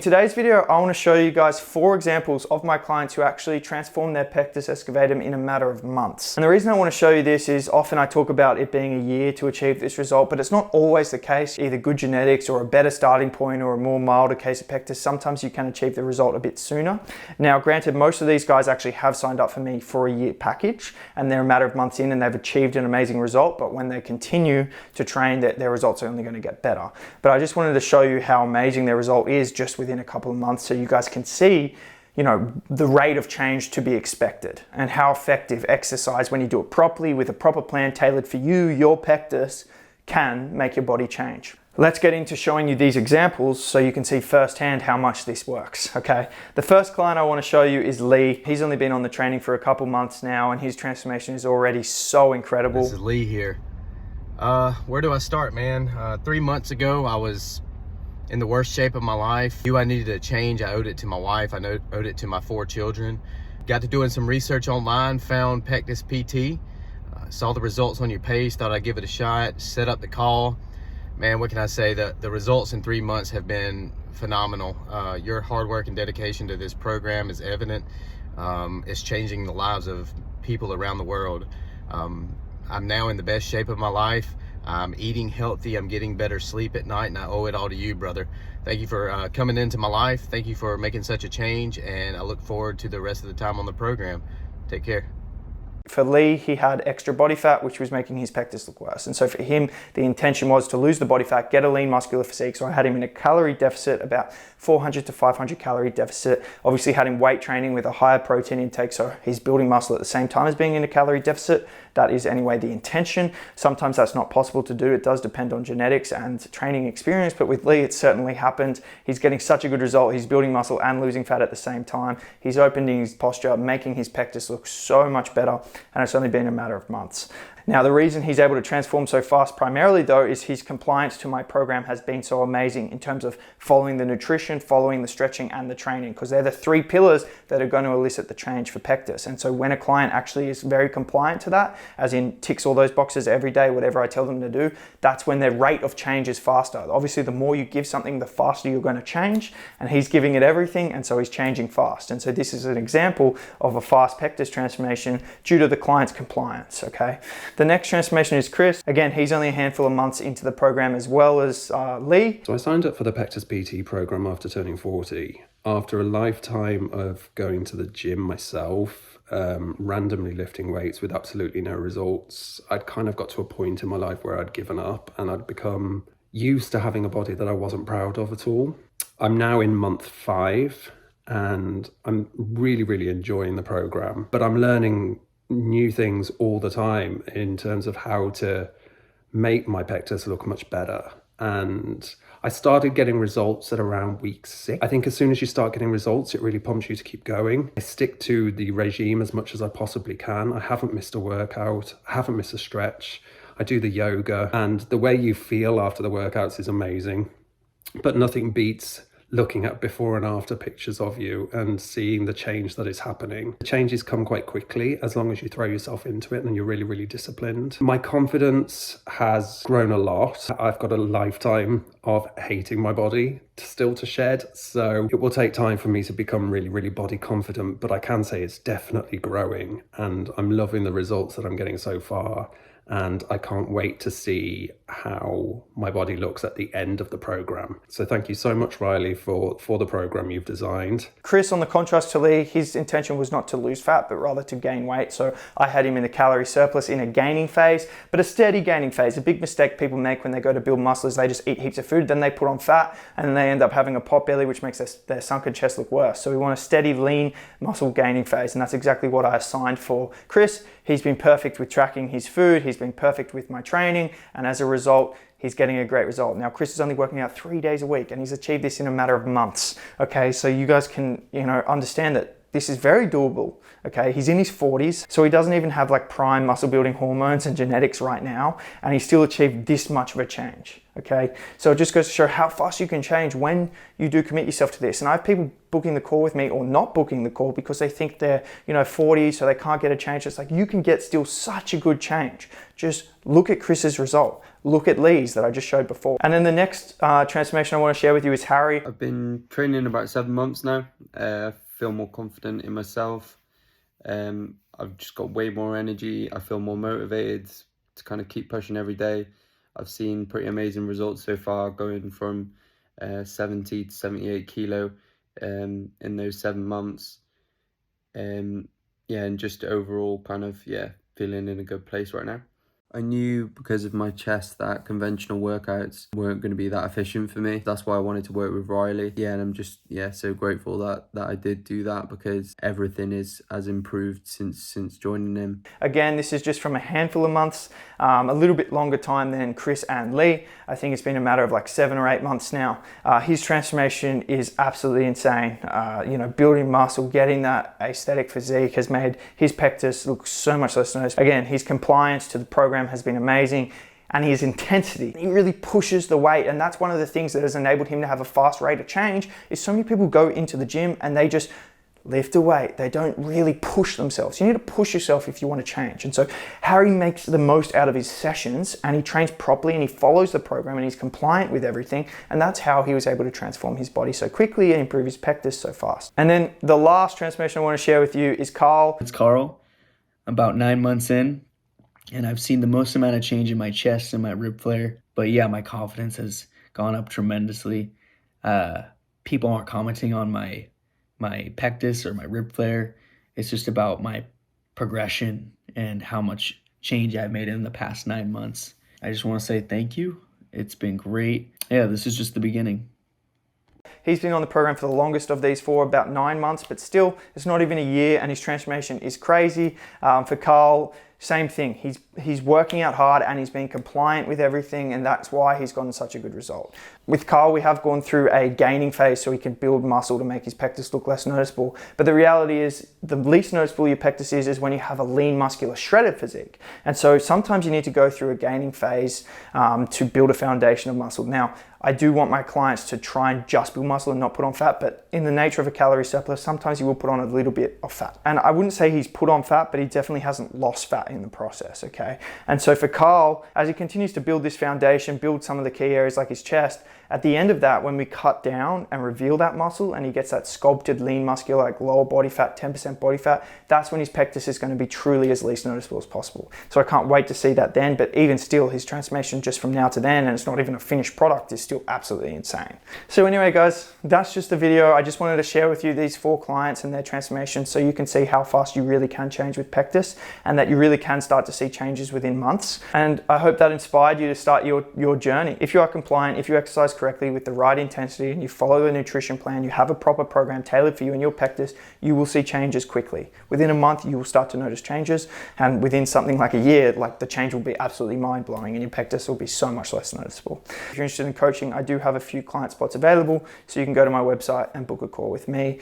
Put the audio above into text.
In today's video, I want to show you guys 4 examples of my clients who actually transformed their Pectus Excavatum in a matter of months. And the reason I want to show you this is often I talk about it being a year to achieve this result, but it's not always the case. Either good genetics or a better starting point or a more milder case of Pectus, sometimes you can achieve the result a bit sooner. Now, granted, most of these guys actually have signed up for me for a year package and they're a matter of months in and they've achieved an amazing result, but when they continue to train, their results are only going to get better. But I just wanted to show you how amazing their result is just within a couple of months, so you guys can see, you know, the rate of change to be expected and how effective exercise, when you do it properly with a proper plan tailored for you, your Pectus, can make your body change. Let's get into showing you these examples so you can see firsthand how much this works, okay? The first client I want to show you is Lee. He's only been on the training for a couple months now and his transformation is already so incredible. This is Lee here. Where do I start, man? 3 months ago, I was in the worst shape of my life. Knew I needed a change. I owed it to my wife. I owed it to my 4 children. Got to doing some research online, found PectusPT. Saw the results on your page, thought I'd give it a shot, set up the call. Man, what can I say? The results in 3 months have been phenomenal. Your hard work and dedication to this program is evident. It's changing the lives of people around the world. I'm now in the best shape of my life. I'm eating healthy, I'm getting better sleep at night, and I owe it all to you, brother. Thank you for coming into my life. Thank you for making such a change, and I look forward to the rest of the time on the program. Take care. For Lee, he had extra body fat, which was making his Pectus look worse. And so for him, the intention was to lose the body fat, get a lean muscular physique. So I had him in a calorie deficit, about 400 to 500 calorie deficit. Obviously had him weight training with a higher protein intake, so he's building muscle at the same time as being in a calorie deficit. That is anyway the intention. Sometimes that's not possible to do. It does depend on genetics and training experience, but with Lee, it certainly happened. He's getting such a good result. He's building muscle and losing fat at the same time. He's opening his posture, making his Pectus look so much better, and it's only been a matter of months. Now, the reason he's able to transform so fast primarily though is his compliance to my program has been so amazing in terms of following the nutrition, following the stretching and the training, because they're the 3 pillars that are going to elicit the change for Pectus. And so when a client actually is very compliant to that, as in ticks all those boxes every day, whatever I tell them to do, that's when their rate of change is faster. Obviously, the more you give something, the faster you're going to change, and he's giving it everything, and so he's changing fast. And so this is an example of a fast Pectus transformation due to the client's compliance, okay? The next transformation is Chris. Again, he's only a handful of months into the program as well as Lee. So I signed up for the PectusPT program after turning 40. After a lifetime of going to the gym myself, randomly lifting weights with absolutely no results, I'd kind of got to a point in my life where I'd given up and I'd become used to having a body that I wasn't proud of at all. I'm now in month 5 and I'm really enjoying the program, but I'm learning new things all the time in terms of how to make my Pectus look much better. And I started getting results at around week 6. I think as soon as you start getting results, it really prompts you to keep going. I stick to the regime as much as I possibly can. I haven't missed a workout. I haven't missed a stretch. I do the yoga, and the way you feel after the workouts is amazing. But nothing beats looking at before and after pictures of you and seeing the change that is happening. The changes come quite quickly as long as you throw yourself into it and you're really disciplined. My confidence has grown a lot. I've got a lifetime of hating my body still to shed, so it will take time for me to become really body confident, but I can say it's definitely growing and I'm loving the results that I'm getting so far. And I can't wait to see how my body looks at the end of the program. So thank you so much, Riley, for the program you've designed. Chris, on the contrast to Lee, his intention was not to lose fat, but rather to gain weight. So I had him in a calorie surplus in a gaining phase, but a steady gaining phase. A big mistake people make when they go to build muscle is they just eat heaps of food, then they put on fat, and then they end up having a pot belly, which makes their sunken chest look worse. So we want a steady, lean muscle gaining phase, and that's exactly what I assigned for Chris. He's been perfect with tracking his food, he's been perfect with my training, and as a result, he's getting a great result. Now, Chris is only working out 3 days a week, and he's achieved this in a matter of months, okay? So you guys can, understand that this is very doable, okay? He's in his 40s, so he doesn't even have like prime muscle building hormones and genetics right now, and he still achieved this much of a change, Okay, so it just goes to show how fast you can change when you do commit yourself to this. And I have people booking the call with me or not booking the call because they think they're 40, so they can't get a change. It's like, you can get still such a good change. Just look at Chris's result. Look at Lee's that I just showed before. And then the next transformation I want to share with you is Harry. I've been training about 7 months now. I feel more confident in myself. I've just got way more energy. I feel more motivated to kind of keep pushing every day. I've seen pretty amazing results so far, going from 70 to 78 kilo in those 7 months. And just overall kind of, feeling in a good place right now. I knew because of my chest that conventional workouts weren't going to be that efficient for me. That's why I wanted to work with Riley. And I'm just, so grateful that I did do that, because everything has improved since joining him. Again, this is just from a handful of months, a little bit longer time than Chris and Lee. I think it's been a matter of like 7 or 8 months now. His transformation is absolutely insane. Building muscle, getting that aesthetic physique has made his pectus look so much less noticeable. Again, his compliance to the program has been amazing, and his intensity, he really pushes the weight. And that's one of the things that has enabled him to have a fast rate of change. Is so many people go into the gym and they just lift a weight. They don't really push themselves. You need to push yourself if you want to change. And so Harry makes the most out of his sessions, and he trains properly, and he follows the program, and he's compliant with everything. And that's how he was able to transform his body so quickly and improve his pectus so fast. And then the last transformation I want to share with you is Carl. It's Carl, about 9 months in, and I've seen the most amount of change in my chest and my rib flare. But yeah, my confidence has gone up tremendously. People aren't commenting on my pectus or my rib flare. It's just about my progression and how much change I've made in the past 9 months. I just want to say thank you. It's been great. Yeah, this is just the beginning. He's been on the program for the longest of these 4, about 9 months, but still, it's not even a year, and his transformation is crazy. For Carl, same thing. He's working out hard, and he's been compliant with everything, and that's why he's gotten such a good result. With Carl, we have gone through a gaining phase so he can build muscle to make his pectus look less noticeable. But the reality is, the least noticeable your pectus is when you have a lean, muscular, shredded physique. And so sometimes you need to go through a gaining phase to build a foundation of muscle. Now, I do want my clients to try and just build muscle and not put on fat, but in the nature of a calorie surplus, sometimes you will put on a little bit of fat. And I wouldn't say he's put on fat, but he definitely hasn't lost fat in the process, okay? And so for Carl, as he continues to build this foundation, build some of the key areas like his chest, at the end of that, when we cut down and reveal that muscle and he gets that sculpted lean muscular, like lower body fat, 10% body fat, that's when his pectus is going to be truly as least noticeable as possible. So I can't wait to see that then, but even still, his transformation just from now to then, and it's not even a finished product, is still absolutely insane. So anyway, guys, that's just the video. I just wanted to share with you these 4 clients and their transformation so you can see how fast you really can change with pectus, and that you really can start to see changes within months. And I hope that inspired you to start your journey. If you are compliant, if you exercise correctly with the right intensity, and you follow the nutrition plan, you have a proper program tailored for you and your pectus, you will see changes quickly. Within a month, you will start to notice changes, and within something like a year, like the change will be absolutely mind-blowing, and your pectus will be so much less noticeable. If you're interested in coaching, I do have a few client spots available, so you can go to my website and book a call with me.